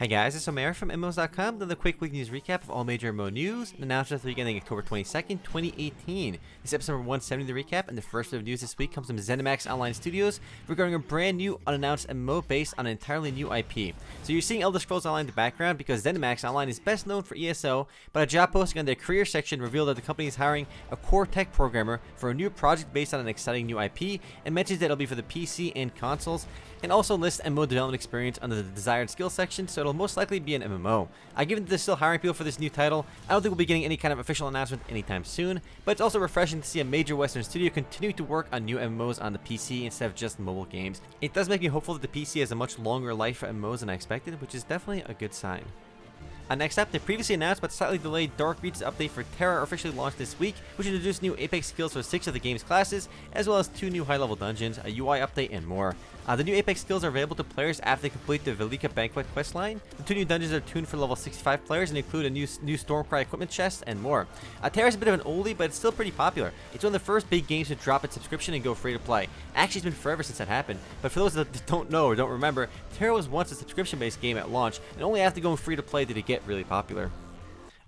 Hey guys, it's Omer from MMOs.com, then the quick week news recap of all major MMO news and announcements for the week ending October 22nd, 2018. This is episode number 170 of the recap, and the first bit of news this week comes from Zenimax Online Studios regarding a brand new unannounced MMO based on an entirely new IP. So you're seeing Elder Scrolls Online in the background because Zenimax Online is best known for ESO, but a job posting on their career section revealed that the company is hiring a core tech programmer for a new project based on an exciting new IP, and mentions that it'll be for the PC and consoles, and also lists MMO development experience under the desired skill section, so it'll most likely be an MMO. Given that they're still hiring people for this new title, I don't think we'll be getting any kind of official announcement anytime soon, but it's also refreshing to see a major Western studio continue to work on new MMOs on the PC instead of just mobile games. It does make me hopeful that the PC has a much longer life for MMOs than I expected, which is definitely a good sign. Next up, the previously announced but slightly delayed Dark Reaches update for Tera officially launched this week, which introduced new Apex skills for 6 of the game's classes, as well as 2 new high-level dungeons, a UI update, and more. The new Apex skills are available to players after they complete the Velika Banquet questline. The 2 new dungeons are tuned for level 65 players and include a new Stormcry equipment chest and more. Tera's a bit of an oldie, but it's still pretty popular. It's one of the first big games to drop its subscription and go free to play. Actually, it's been forever since that happened, but for those that don't know or don't remember, Tera was once a subscription-based game at launch, and only after going free to play did it get really popular.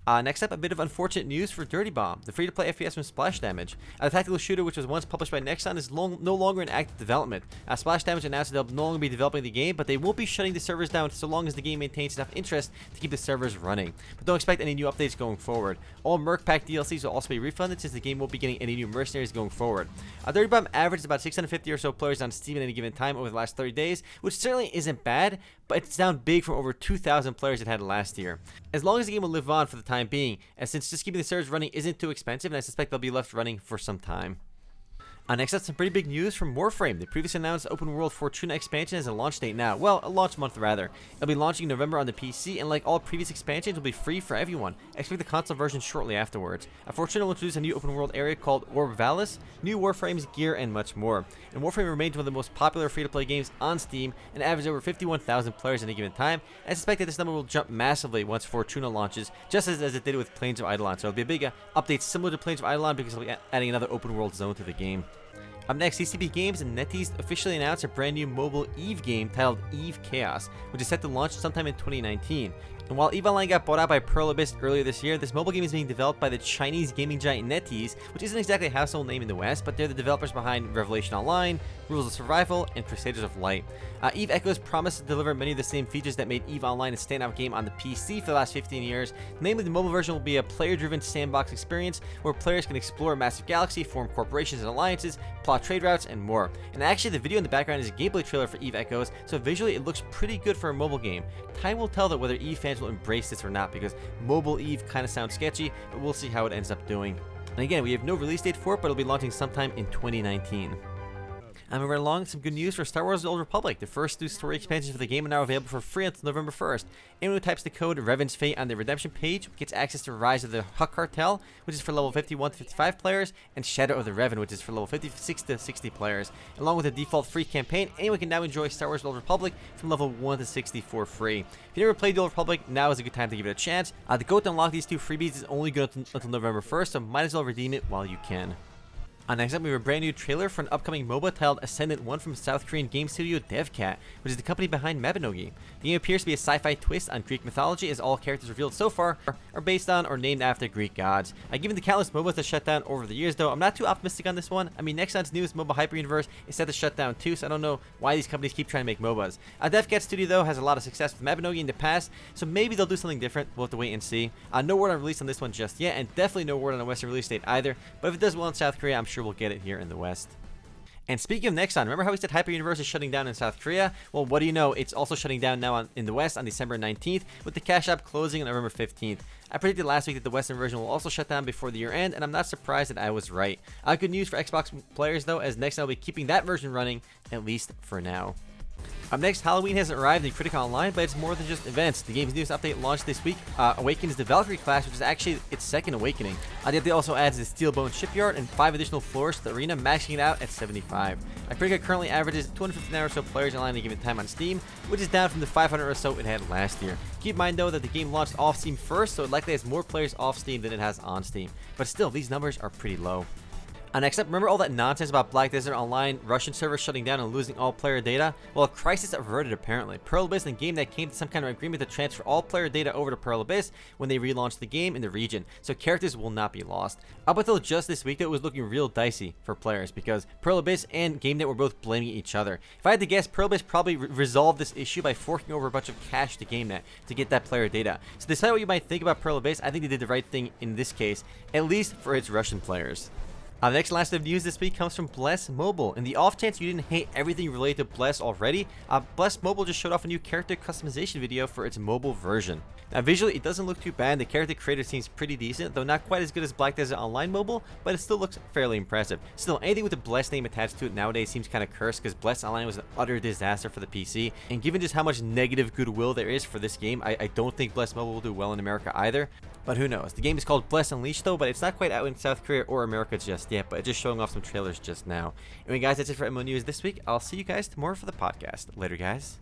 Next up, a bit of unfortunate news for Dirty Bomb, the free-to-play FPS from Splash Damage. The tactical shooter, which was once published by Nexon, is no longer in active development. Splash Damage announced that they'll no longer be developing the game, but they won't be shutting the servers down so long as the game maintains enough interest to keep the servers running. But don't expect any new updates going forward. All Merc Pack DLCs will also be refunded since the game won't be getting any new mercenaries going forward. Dirty Bomb averaged about 650 or so players on Steam at any given time over the last 30 days, which certainly isn't bad, but it's down big from over 2,000 players it had last year. As long as the game will live on for the time being, since just keeping the servers running isn't too expensive, and I suspect they'll be left running for some time. Next up, some pretty big news from Warframe. The previously announced open world Fortuna expansion has a launch date now. Well, a launch month rather. It'll be launching in November on the PC, and like all previous expansions, will be free for everyone. Expect the console version shortly afterwards. Fortuna will introduce a new open world area called Orb Valis, new Warframes, gear, and much more. And Warframe remains one of the most popular free-to-play games on Steam, and averages over 51,000 players at any given time. I suspect that this number will jump massively once Fortuna launches, just as it did with Plains of Eidolon. So it'll be a big update similar to Plains of Eidolon because it'll be adding another open world zone to the game. Up next, CCP Games and NetEase officially announced a brand new mobile EVE game titled EVE Chaos, which is set to launch sometime in 2019. And while EVE Online got bought out by Pearl Abyss earlier this year, this mobile game is being developed by the Chinese gaming giant NetEase, which isn't exactly a household name in the West, but they're the developers behind Revelation Online, Rules of Survival, and Crusaders of Light. EVE echoes promise to deliver many of the same features that made EVE Online a standout game on the PC for the last 15 years. Namely, the mobile version will be a player-driven sandbox experience where players can explore a massive galaxy, form corporations and alliances, plot trade routes, and more. And actually, the video in the background is a gameplay trailer for EVE Echoes, so visually it looks pretty good for a mobile game. Time will tell whether EVE fans will embrace this or not, because mobile EVE kind of sounds sketchy, but we'll see how it ends up doing. And again, we have no release date for it, but it'll be launching sometime in 2019. Moving right along, some good news for Star Wars The Old Republic. The first 2 story expansions for the game are now available for free until November 1st. Anyone who types the code Revan's Fate on the redemption page gets access to Rise of the Hutt Cartel, which is for level 51 to 55 players, and Shadow of the Revan, which is for level 56 to 60 players. Along with the default free campaign, anyone can now enjoy Star Wars The Old Republic from level 1 to 60 for free. If you never played The Old Republic, now is a good time to give it a chance. The code to unlock these 2 freebies is only good until November 1st, so might as well redeem it while you can. Next up, we have a brand new trailer for an upcoming MOBA titled Ascendant One from South Korean game studio DevCat, which is the company behind Mabinogi. The game appears to be a sci-fi twist on Greek mythology, as all characters revealed so far are based on or named after Greek gods. Given the countless MOBAs that shut down over the years, though, I'm not too optimistic on this one. I mean, Nexon's newest MOBA Hyper Universe is set to shut down too, so I don't know why these companies keep trying to make MOBAs. DevCat Studio, though, has a lot of success with Mabinogi in the past, so maybe they'll do something different. We'll have to wait and see. No word on release on this one just yet, and definitely no word on a Western release date either, but if it does well in South Korea, I'm sure we'll get it here in the West. And speaking of Nexon, remember how we said Hyper Universe is shutting down in South Korea? Well, what do you know? It's also shutting down now in the West on December 19th, with the cash app closing on November 15th. I predicted last week that the Western version will also shut down before the year end, and I'm not surprised that I was right. Good news for Xbox players, though, as Nexon will be keeping that version running, at least for now. Up next, Halloween hasn't arrived in Kritika Online, but it's more than just events. The game's newest update launched this week awakens the Valkyrie class, which is actually its second awakening. The update also adds the Steelbone Shipyard and 5 additional floors to the arena, maxing it out at 75. Kritika currently averages 259 or so players online at a given time on Steam, which is down from the 500 or so it had last year. Keep in mind, though, that the game launched off Steam first, so it likely has more players off Steam than it has on Steam. But still, these numbers are pretty low. Next up, remember all that nonsense about Black Desert Online, Russian servers shutting down and losing all player data? Well, a crisis averted apparently. Pearl Abyss and the game that came to some kind of agreement to transfer all player data over to Pearl Abyss when they relaunched the game in the region, so characters will not be lost. Up until just this week though, it was looking real dicey for players because Pearl Abyss and GameNet were both blaming each other. If I had to guess, Pearl Abyss probably resolved this issue by forking over a bunch of cash to GameNet to get that player data. So despite what you might think about Pearl Abyss, I think they did the right thing in this case, at least for its Russian players. The next last of news this week comes from Bless Mobile. In the off chance you didn't hate everything related to Bless already, Bless Mobile just showed off a new character customization video for its mobile version. Now visually it doesn't look too bad, the character creator seems pretty decent, though not quite as good as Black Desert Online Mobile, but it still looks fairly impressive. Still, anything with a Bless name attached to it nowadays seems kind of cursed because Bless Online was an utter disaster for the PC, and given just how much negative goodwill there is for this game, I don't think Bless Mobile will do well in America either. But who knows? The game is called Bless Unleashed though, but it's not quite out in South Korea or America just yet, but it's just showing off some trailers just now. Anyway guys, that's it for MMO News this week. I'll see you guys tomorrow for the podcast. Later guys.